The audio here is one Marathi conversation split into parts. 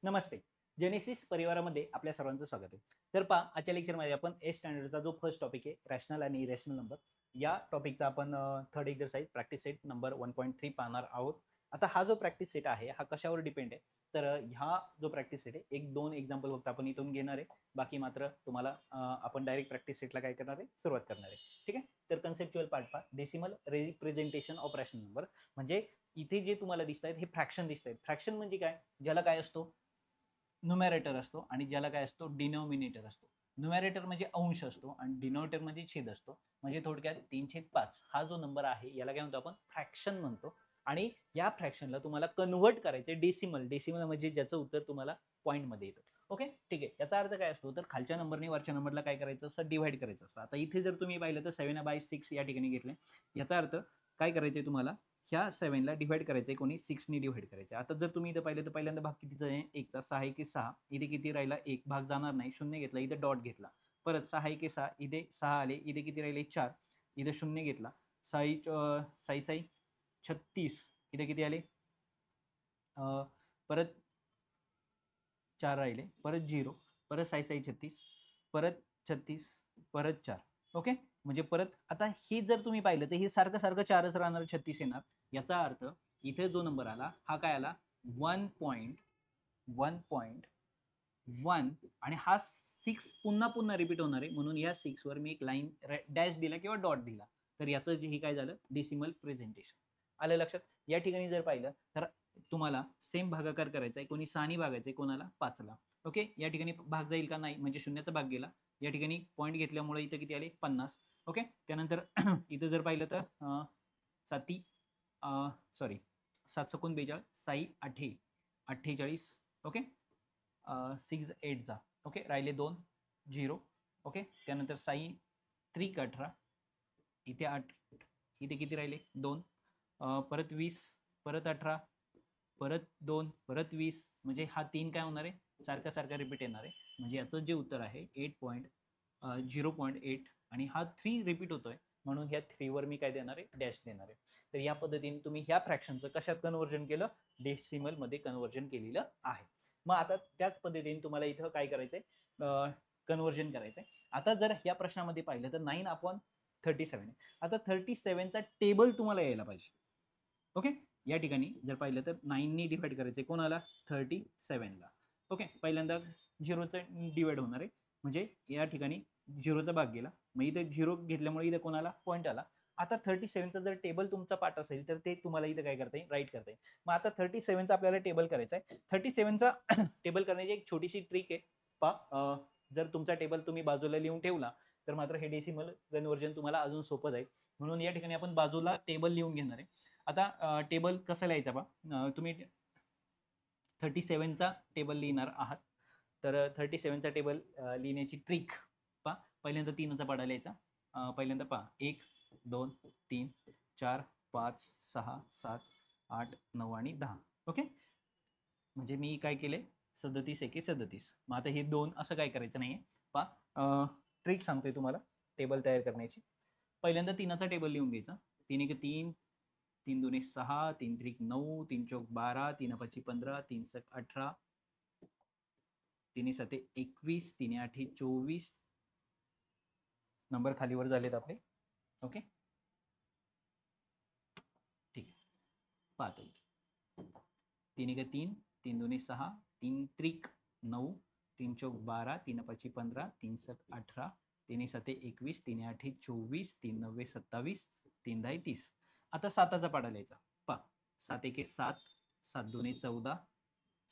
नमस्ते. जेनेसिस परिवारामध्ये आपल्या सर्वांचं स्वागत आहे. तर पहा, आजच्या लेक्चरमध्ये आपण ए स्टँडर्डचा जो फर्स्ट टॉपिक आहे रॅशनल आणि इरॅशनल नंबर, या टॉपिकचा आपण third exercise practice set number 1.3 पाहणार आहोत. आता हा जो प्रॅक्टिस सेट आहे हा कशावर डिपेंड आहे, तर ह्या जो प्रॅक्टिस सेट आहे एक दोन एक्झाम्पल फक्त आपण इथून घेणार आहे. बाकी मात्र तुम्हाला आपण डायरेक्ट प्रॅक्टिस सेटला काय करणार आहे, सुरुवात करणार आहे. ठीक आहे. तर कन्सेप्च्युअल पार्ट पहा, decimal representation of rational number. म्हणजे इथे जे तुम्हाला दिसत आहेत हे फ्रॅक्शन दिसत आहेत. फ्रॅक्शन म्हणजे काय, ज्याला काय असतो न्यूमरेटर असतो आणि ज्याला काय असतो डिनॉमिनेटर असतो. न्यूमरेटर म्हणजे अंश असतो आणि डिनॉमिनेटर म्हणजे छेद असतो. म्हणजे थोडक्यात 3/5 हा जो नंबर आहे याला काय म्हणतो आपण, फ्रॅक्शन म्हणतो. आणि या फ्रॅक्शनला तुम्हाला कन्व्हर्ट करायचे डेसिमल. डेसिमल म्हणजे ज्याचं उत्तर तुम्हाला पॉईंट मध्ये येतं. ओके, ठीक आहे. याचा अर्थ काय असतो, तर खालच्या नंबरने वरच्या नंबरला काय करायचं असतं, डिव्हाइड करायचं असतं. आता इथे जर तुम्ही पाहिलं तर 7/6 या ठिकाणी घेतले. याचा अर्थ काय करायचंय तुम्हाला, ह्या 7ला डिव्हाइड करायचंय कोणी, 6 ने डिव्हाइड करायचं. आता जर तुम्ही इथं पाहिलं तर पहिल्यांदा भाग कितीचा आहे, 1चा. 6 1 6. इथे किती राहिला, 1 भाग जाणार नाही, 0 घेतला, इथे डॉट घेतला. परत 6 1 6, इथे 6 आले, इथे किती राहिले 4, इथे 0 घेतला. 6 6 36, इथे किती आले, परत 4 राहिले, परत 0, परत 6 6 36, परत 36, परत 4. ओके, म्हणजे परत आता हे जर तुम्ही पाहिलं तर हे सारखं सारखं 4च राहणार, 36 येणार. याचा अर्थ इथे जो नंबर आला हा काय आला, 1.1 आणि हा 6 पुन्हा पुन्हा रिपीट होणार आहे, म्हणून या 6 वर मी एक लाईन डॅश दिला किंवा डॉट दिला. तर याचं जे हे काय झालं, डेसिमल प्रेझेंटेशन. आलं लक्षात. या ठिकाणी जर पाहिलं तर तुम्हाला सेम भागाकार करायचा आहे, कोणी 6 ने भागायचंय, कोणाला 5 ला. ओके, या ठिकाणी भाग जाईल का, नाही, म्हणजे शून्याचा भाग गेला. या ठिकाणी पॉईंट घेतल्यामुळे इथं किती आले, 50. ओके, त्यानंतर इथं जर पाहिलं तर साती सॉरी 7 सकून 42, 6 8 48. ओके, 6 8 जा. ओके, राहिले 2 0. ओके, त्यानंतर 6 3 18, इथे 8, इथे किती राहिले 2, परत 20, परत 18, परत 2, परत 20. म्हणजे हा 3 काय होणार आहे, सारखा सारखा रिपीट येणार आहे. म्हणजे याचं जे उत्तर आहे 0.8 आणि हा 3 रिपीट होतोय, म्हणून ह्या 3 वर मी काय देणार आहे, डॅश देणार आहे. तर या पद्धतीने तुम्ही ह्या फ्रॅक्शनचं कशात कन्व्हर्जन केलं, डेसिमल मध्ये कन्व्हर्जन केलेलं आहे. मग आता त्याच पद्धतीने तुम्हाला इथं काय करायचंय, कन्व्हर्जन करायचंय. आता जर या प्रश्नामध्ये पाहिलं तर 9/37 आहे. आता 37चा टेबल तुम्हाला यायला पाहिजे. ओके, या ठिकाणी जर पाहिलं तर 9 ने डिवाइड करायचे कोणाला, 37ला. ओके, पहिल्यांदा 0चं डिवाइड होणार आहे, म्हणजे या ठिकाणी 0चा भाग गेला, मग इथे 0 घेतल्यामुळे इथे कोणाला पॉईंट आला. आता 37चा जर टेबल तुमचा पाठ असेल तर ते तुम्हाला इथे काय करता येईल, राईट करता येईल. मग आता 37चा आपल्याला टेबल करायचा आहे. 37चा टेबल करण्याची एक छोटीशी ट्रिक आहे. पहा, जर तुमचा टेबल तुम्ही बाजूला लिहून ठेवला तर मात्र हे डेसिमल कन्व्हर्जन तुम्हाला अजून सोपं जाईल. म्हणून या ठिकाणी आपण बाजूला टेबल लिहून घेणार आहे. आता टेबल कसं लिहायचा पहा, तुम्ही 37चा टेबल लिहिणार आहात. तर 37चा टेबल लिहिण्याची ट्रिक पहा, पहिल्यांदा 3चा पाडा लिहायचा. पहिल्यांदा पहा, 1 2 3 4 5 6 7 8 9 आणि 10. ओके, म्हणजे मी काय केले, 37 1 37. मग आता हे 2 असं काय करायचं नाहीये. पहा, ट्रिक सांगतोय तुम्हाला टेबल तयार करण्याची. पहिल्यांदा 3चा टेबल लिहून घ्यायचा. 3 1 3, 3 2 6, 3 3 9, 3 4 12, 3 5 15, 3 7 18, 3 7 21, 3 8 24. नंबर खालीवर झालेत आपले. ओके, ठीक आहे. पाहतो 3 1 3, 3 2 6, 3 3 9, 3 4 12, 3 5 15, 3 7 18, 3 7 21, 3 8 24, 3 9 27, 3 10 30. आता 7चा पाडा लिहायचा. पहा, 7 1 7, 7 2 14,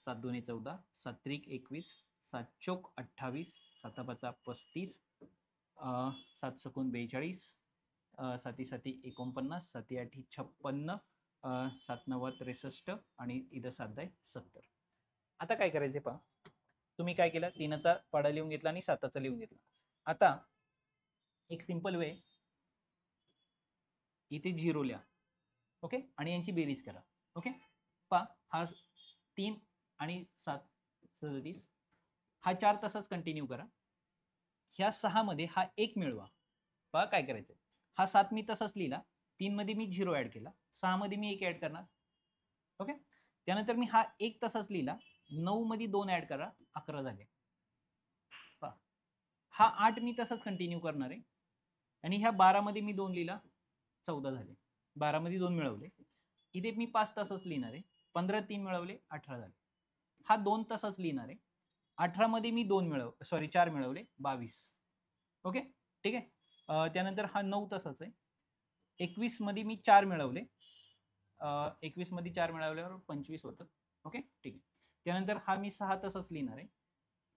7 2 14, 7 3 21, 7 4 28, 7 5 35, 7 सकून 42, 7 7 49, 7 8 56, 7 9 63 आणि इथं 7 10 70. आता काय करायचे पहा, तुम्ही काय केलं, 3चा पाडा लिहून घेतला आणि 7चा लिहून घेतला. आता एक सिंपल वे, इथे 0 लिहा. ओके, आणि यांची बेरीज करा. ओके, पहा, हा 3 आणि 7 37, हा 4 तसाच कंटिन्यू करा. ह्या 6 मध्ये हा 1 मिळवा. पहा काय करायचं, हा 7 मी तसाच लिहिला, 3 मध्ये मी 0 ऍड केला, 6 मध्ये मी 1 ऍड करणार. ओके, त्यानंतर मी हा 1 तसाच लिहिला, 9 मध्ये 2 ऍड करा, 11 झाले. हा 8 मी तसंच कंटिन्यू करणार आहे आणि ह्या 12 मध्ये मी 2 लिहिला, 14 झाले. 12 मध्ये 2 मिळवले, इथे मी 5 तसंच लिहिणार आहे. 15 3 मिळवले, 18 झाले. हा 2 तसंच लिहिणार आहे. 18 मध्ये मी 4 मिळवले, 22. ओके, ठीक आहे. त्यानंतर हा 9 तसाच आहे. 21 मध्ये मी 4 मिळवले, 21 मध्ये 4 मिळवल्यावर 25 होतं. ओके, ठीक आहे. त्यानंतर हा मी 6 तसंच लिहिणार आहे.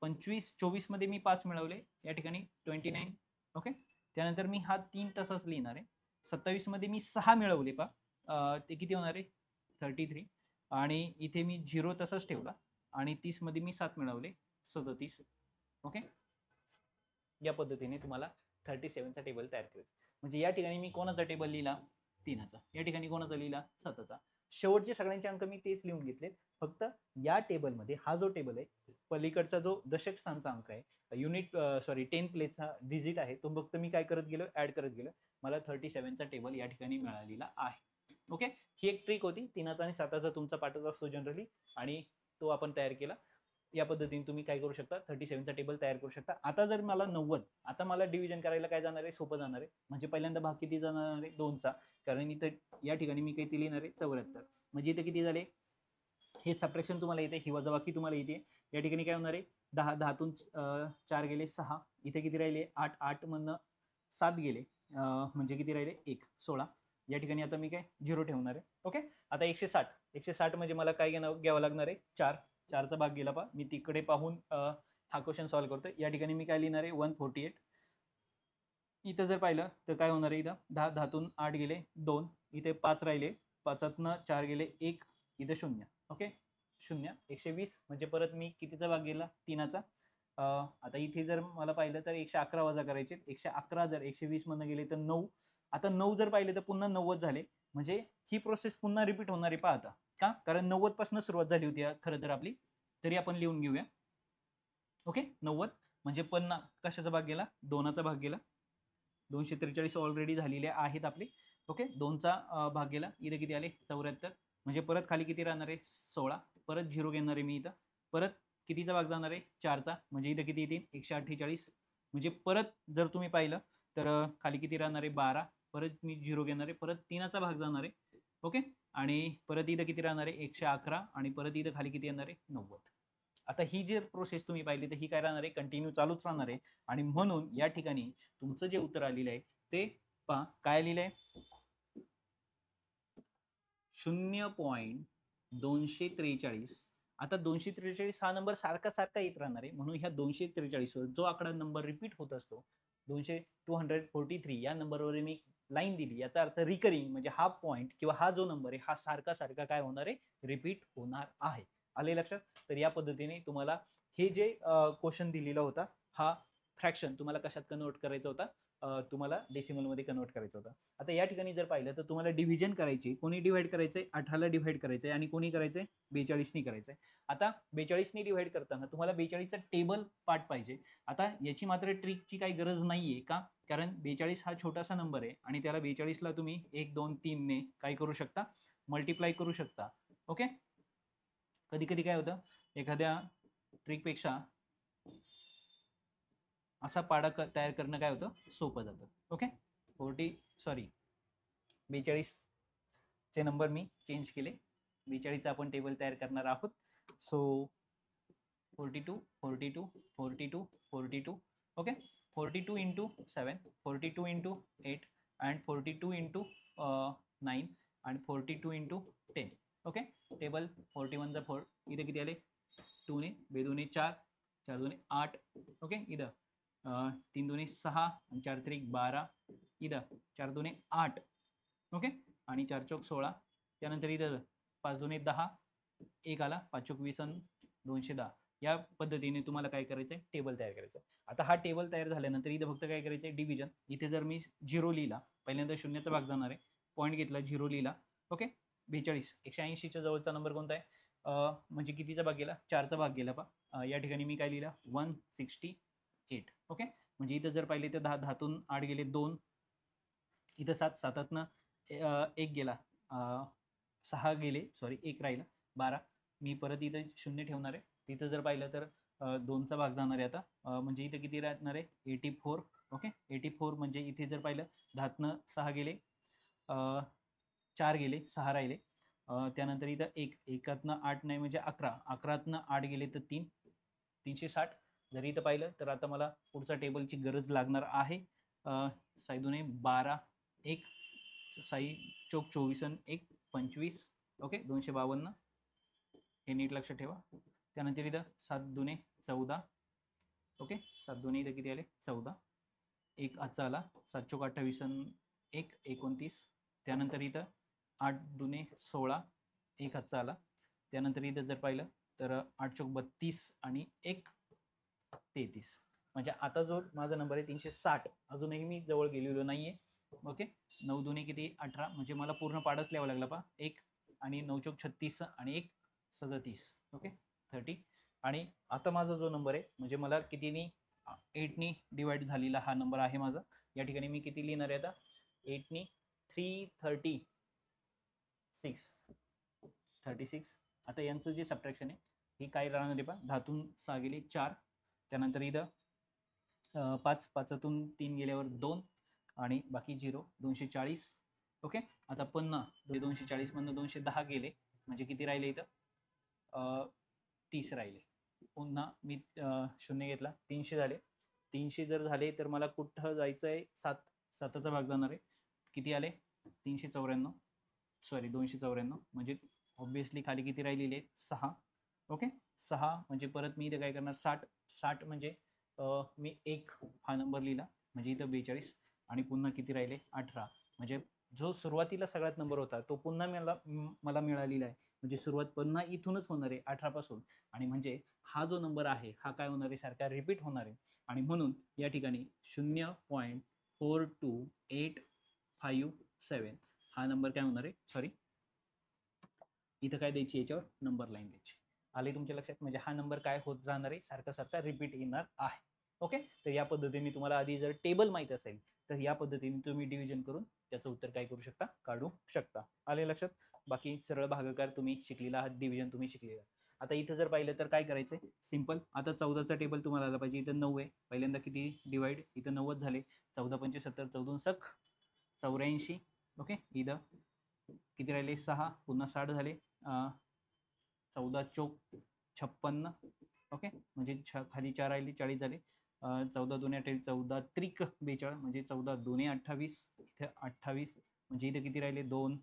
24 मध्ये मी 5 मिळवले, या ठिकाणी 29. ओके, त्यानंतर मी हा 3 तसाच लिहिणार आहे. 27 मध्ये मी 6 मिळवले ते किती होणार आहे, 33. आणि इथे मी 0 तसाच ठेवला आणि 30 मध्ये मी 7 मिळवले, 37. ओके, या पद्धतीने तुम्हाला 37चा टेबल तयार करायचा. म्हणजे या ठिकाणी मी कोणाचा टेबल लिहिला, 3चा. या ठिकाणी कोणाचा लिहिला, 7चा. शेवटचे सगळ्यांचे अंक मी तेच लिहून घेतले. फक्त या टेबलमध्ये हा जो टेबल आहे, पलीकडचा जो दशक स्थानचा अंक आहे, 10 प्लेसचा डिजिट आहे, तो फक्त मी काय करत गेलो, ऍड करत गेलो. मला 37चा टेबल या ठिकाणी मिळालेला आहे. ओके, ही एक ट्रिक होती. 3चा आणि 7चा तुमचा पाठच असतो जनरली, आणि तो आपण तयार केला. या पद्धतीने तुम्ही काय करू शकता, 37चा टेबल तयार करू शकता. आता जर मला 90, आता मला डिव्हिजन करायला काय जाणार आहे, सोपं जाणार आहे. म्हणजे पहिल्यांदा भाग किती जाणार आहे, 2चा. कारण इथं या ठिकाणी मी किती लिहिणार आहे, 74. म्हणजे इथे किती झाले, हे सबट्रॅक्शन तुम्हाला येते, ही वजाबाकी तुम्हाला येते. या ठिकाणी काय होणार आहे, 10तून 4 गेले 6, इथे किती राहिले 8, 8 मधनं 7 गेले, म्हणजे किती राहिले 1, 16. या ठिकाणी आता मी काय 0 ठेवणार आहे. ओके, आता 160 म्हणजे मला काय घ्यावं लागणार आहे, 4चा भाग गेला पा, मी तिकडे पाहून हा क्वेश्चन सॉल्व्ह करतोय. या ठिकाणी मी काय लिहिणार आहे, 148. इथं जर पाहिलं तर काय होणार आहे, इथं 10तून 8 गेले 2, इथे 5 राहिले, 5तनं 4 गेले 1, इथे 0. ओके, 0, 120 म्हणजे परत मी कितीचा भाग गेला, 3चा. आता इथे जर मला पाहिलं तर 111 वजा करायचे. 111 जर 120 मधनं गेले तर 9. आता 9 जर पाहिले तर पुन्हा 90 झाले. म्हणजे ही प्रोसेस पुन्हा रिपीट होणार आहे. पहा आता का, कारण 90 पासून सुरुवात झाली होती खरं तर आपली. तरी आपण लिहून घेऊया. ओके, 90 म्हणजे पुन्हा कशाचा भाग गेला, 2चा भाग गेला. 243 ऑलरेडी झालेले आहेत आपले. ओके, 2चा भाग गेला, इथे किती आले 74. म्हणजे परत खाली किती राहणार आहे, 16. परत 0 घेणार आहे मी इथं. परत कितीचा भाग जाणार आहे, 4चा. म्हणजे इथं किती येतील, 148. म्हणजे परत जर तुम्ही पाहिलं तर खाली किती राहणार आहे, 12. परत मी 0 घेणार आहे, परत 3चा भाग जाणार आहे. ओके, आणि परत इथं किती राहणार आहे, 111. आणि परत इथं खाली किती येणार आहे, 90. आता ही जी प्रोसेस तुम्ही पाहिली तर ही काय राहणार आहे, कंटिन्यू चालूच राहणार आहे. आणि म्हणून या ठिकाणी तुमचं जे उत्तर आलेलं आहे ते पहा, काय लिहिलंय, 0.243. आता 243 हा नंबर सारखा सारखा येत राहणार आहे. म्हणून ह्या 243 वर जो आकडा नंबर रिपीट होत असतो, 243 या नंबरवर मी लाईन दिली, याचा अर्थ रिकरिंग, म्हणजे हा पॉइंट किंवा हा जो नंबर आहे हा सारखा सारखा काय होणार आहे, रिपीट होणार आहे. आले लक्षात. तर या पद्धतीने तुम्हाला हे जे क्वेश्चन दिलेला होता, हा फ्रॅक्शन तुम्हाला कशात कन्वर्ट करायचा होता, तुम्हाला डेसिमल मध्ये कन्वर्ट करायचा होता. आता या ठिकाणी जर पाहिलं तर तुम्हाला डिव्हिजन करायची, कोणी डिव्हाइड करायचंय, 18ला डिव्हाइड करायचंय आणि कोणी करायचंय, 42नी करायचंय. आता 42नी डिव्हाइड करताना तुम्हाला 42चा टेबल पार्ट पाहिजे. आता याची मात्र ट्रिकची काही गरज नाहीये का, कारण 42 हा छोटासा नंबर आहे आणि त्याला 42ला तुम्ही 1 2 3 ने काय करू शकता, मल्टिप्लाय करू शकता. ओके, कधी कधी काय होतं, एखाद्या ट्रिकपेक्षा असा पाडा तयार करणं काय होतं, सोपं जातं. ओके, 42 चे नंबर मी चेंज केले. 42चा आपण टेबल तयार करणार आहोत. So 42 42 42 42. Okay, 42 into 7, 42 into 8 and 42 into 9 and 42 into 10. Okay, table 41 चा 4, इथे किती आले, 2 ने, 2 दुने 4, 4 दुने 8. ओके, इथं 3 दुने 6 आणि 4 3 12, इथं 4 दुने 8. ओके, आणि 4 चौक 16. त्यानंतर इथं 5 दुने 10, 1 आला, 5 चौक 20 आणि 210. या पद्धतीने तुम्हाला काय करायचंय, टेबल तयार करायचं. आता हा टेबल तयार झाल्यानंतर इथं फक्त काय करायचंय, डिव्हिजन. इथे जर मी 0 लिहिला, पहिल्यांदा शून्याचा भाग जाणार आहे, पॉईंट घेतला, 0 लिहिला. ओके, 42 180च्या जवळचा नंबर कोणता आहे, म्हणजे कितीचा भाग गेला, 4चा भाग गेला पा. या ठिकाणी मी काय लिहिला, 168. ओके, म्हणजे इथं जर पाहिले तर 10तून 8 गेले 2, इथं 7 7तनं 1 गेला, 6 गेले, सॉरी 1 राहिला, 12. मी परत इथं 0 ठेवणार आहे. तिथं जर पाहिलं तर 2चा भाग जाणार आहे आता, म्हणजे इथं किती राहणार आहे 84. ओके, 84 म्हणजे इथे जर पाहिलं 10तनं 6 गेले, 4 गेले, 6 राहिले. त्यानंतर इथं 1, 1तनं 8 नाही म्हणजे 11, 11तनं 8 गेले तर 3, 360. जर इथं पाहिलं तर आता मला पुढचा टेबलची गरज लागणार आहे. साई दुने 12, 1 साई चोक 24 आणि 1 25. ओके, 252. हे नीट लक्षात ठेवा. त्यानंतर इथं 7 दुने 14. ओके, 7 दुने इथं किती आले 14. 1 आजचा आला, 7 चोक 28 आणि 1 29. त्यानंतर इथं 8 दुने 16, 1 हातचा आला. त्यानंतर इथं जर पाहिलं तर 8 चोक 32 आणि 1 33. म्हणजे आता जो माझा नंबर आहे 360, अजूनही मी जवळ गेलेलो नाहीये. ओके, 9 दुने किती 18, म्हणजे मला पूर्ण पाडच लिहावा लागला पहा. 1 आणि 9 चोक 36 आणि 1 37. ओके, 30. आणि आता माझा जो नंबर आहे म्हणजे मला कितीनी 8नी डिवाइड झालेला हा नंबर आहे माझा. या ठिकाणी मी किती लिहिणार आहे आता 8नी 36. आता यांचं जे सबट्रॅक्शन आहे ही काय राहणार आहे पहा, 10तून 6 गेले 4. त्यानंतर इथं 5, 5तून 3 गेल्यावर 2 आणि बाकी 0, 240. ओके, आता पुन्हा 240 मधनं 210 गेले म्हणजे किती राहिले इथं 30 राहिले. पुन्हा मी 0 घेतला, 300 झाले. 300 जर झाले तर मला कुठं जायचं आहे 7चा भाग जाणार आहे. किती आले 394, सॉरी 294, म्हणजे ऑब्विसली खाली किती राहिलेले 6. ओके, 6 म्हणजे परत मी इथे काय करणार 60 म्हणजे मी 1 हा नंबर लिहिला म्हणजे इथं 42 आणि पुन्हा किती राहिले 18. म्हणजे जो सुरुवातीला सगळ्यात नंबर होता तो पुन्हा मला मिळालेला आहे. म्हणजे सुरुवात पुन्हा इथूनच होणार आहे 18 पासून. आणि म्हणजे हा जो नंबर आहे हा काय होणार आहे सारखा रिपीट होणार आहे. आणि म्हणून या ठिकाणी 0.42857 हा नंबर काय होणार आहे, सॉरी इथं काय द्यायची याच्यावर नंबर लाईन द्यायची. आले तुमच्या लक्षात, म्हणजे हा नंबर काय होत जाणार आहे सारखा सारखा रिपीट येणार आहे. ओके, तर या पद्धतीने तुम्हाला आधी जर टेबल माहित असेल तर या पद्धतीने तुम्ही डिव्हिजन करून त्याचं उत्तर काय करू शकता काढू शकता. आले लक्षात. बाकी सरळ भागाकार तुम्ही शिकलेला आहात, डिव्हिजन तुम्ही शिकलेला. आता इथं जर पाहिलं तर काय करायचंय सिंपल. आता 14चा टेबल तुम्हाला आला पाहिजे. इथं 9 आहे, पहिल्यांदा किती डिवाइड, इथं 90 झाले. 14 पंचे 70, 14 सक 84. ओके, इथं किती राहिले 6, पुन्हा 60 झाले. 14 चोक 56. ओके, म्हणजे खाली 4 राहिले 40 झाले. 14 दुने 28, 14 त्रिक 42, म्हणजे 14 दुने 28, इथे 28 म्हणजे इथे किती राहिले 2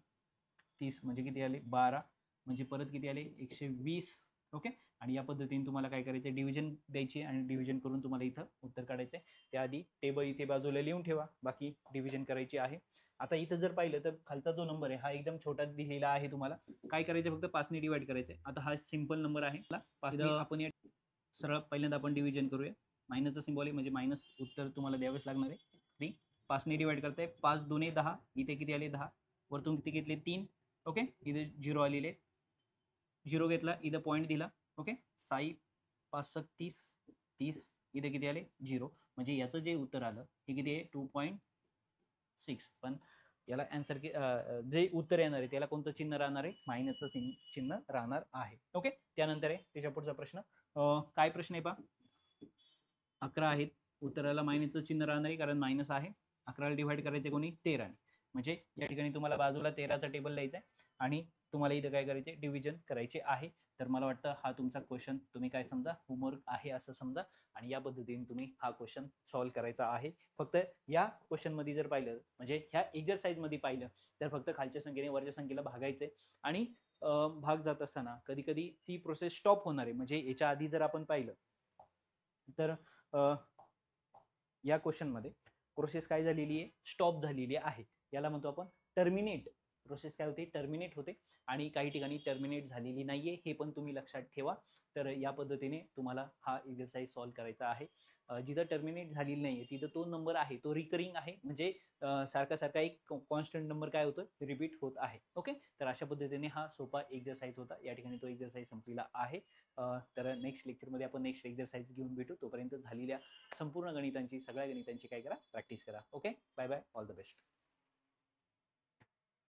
30 म्हणजे किती आले 12, म्हणजे परत किती आले 120. ओके, आणि या पद्धतीने तुम्हाला काय करायचं डिव्हिजन द्यायची आणि डिव्हिजन करून तुम्हाला इथं उत्तर काढायचंय. त्याआधी टेबल इथे बाजूला लिहून ठेवा, बाकी डिव्हिजन करायची आहे. आता इथं जर पाहिलं तर खालचा जो नंबर आहे हा एकदम छोटा दिलेला आहे. तुम्हाला काय करायचं फक्त 5ने डिवाइड करायचंय. आता हा सिंपल नंबर आहे, 5ने आपण सरळ पहिल्यांदा आपण डिव्हिजन करूया. मायनसचा सिम्बॉल आहे म्हणजे मायनस उत्तर तुम्हाला द्यावेच लागणार आहे. 3 5ने डिवाइड करताय, 5 दुने 10, इथे किती आले 10, वरतून किती घेतले 3. ओके, इथे 0 आलेले, 0 घेतला, इथं पॉईंट दिला. ओके, 6 5 7 30, इथे किती आले 0, म्हणजे याचं जे उत्तर आलं हे किती आहे 2.6. पण याला आन्सर जे उत्तर येणार आहे त्याला कोणतं चिन्ह राहणार आहे, मायनसचं चिन्ह राहणार आहे. ओके, त्यानंतर आहे त्याच्या पुढचा प्रश्न. काय प्रश्न आहे पहा, 11 आहेत, उत्तराला मायनसचं चिन्ह राहणार आहे कारण मायनस आहे. 11ला डिवाइड करायचे कोणी 13ने, म्हणजे या ठिकाणी तुम्हाला बाजूला 13चा टेबल लिहायचा आहे आणि तुम्हाला इथं काय करायचे डिव्हिजन करायचे आहे. तर मला वाटतं हा तुमचा क्वेश्चन तुम्ही काय समजा होमवर्क आहे असं समजा आणि या पद्धतीने तुम्ही हा क्वेश्चन सॉल्व्ह करायचा आहे. फक्त या क्वेश्चन मध्ये जर पाहिलं म्हणजे ह्या एक्झरसाइज मध्ये पाहिलं तर फक्त खालच्या संख्येने वरच्या संख्येला भागायचंय आणि भाग जात असताना कधी कधी ती प्रोसेस स्टॉप होणार आहे. म्हणजे याच्या आधी जर आपण पाहिलं तर या क्वेश्चन मध्ये प्रोसेस काय झालेली आहे स्टॉप झालेली आहे. याला म्हणतो आपण टर्मिनेट. प्रोसेस काय होते टर्मिनेट होते आणि काही ठिकाणी टर्मिनेट झालेली नाहीये हे पण तुम्ही लक्षात ठेवा. तर या पद्धतीने तुम्हाला हा एक्सरसाइज सॉल्व्ह करायचा आहे. जिथं टर्मिनेट झालेली नाहीये तिथं तो नंबर आहे तो रिकरिंग आहे, म्हणजे सारखा सारखा एक कॉन्स्टंट नंबर काय होतं रिपीट होत आहे. ओके, तर अशा पद्धतीने हा सोपा एक्सरसाइज होता. या ठिकाणी तो एक्सरसाइज संपलेला आहे. तर नेक्स्ट लेक्चरमध्ये आपण नेक्स्ट एक्सरसाइज घेऊन भेटू. तोपर्यंत झालेल्या संपूर्ण गणितांची सगळ्या गणितांची काय करा प्रॅक्टिस करा. Okay, bye bye, all the best.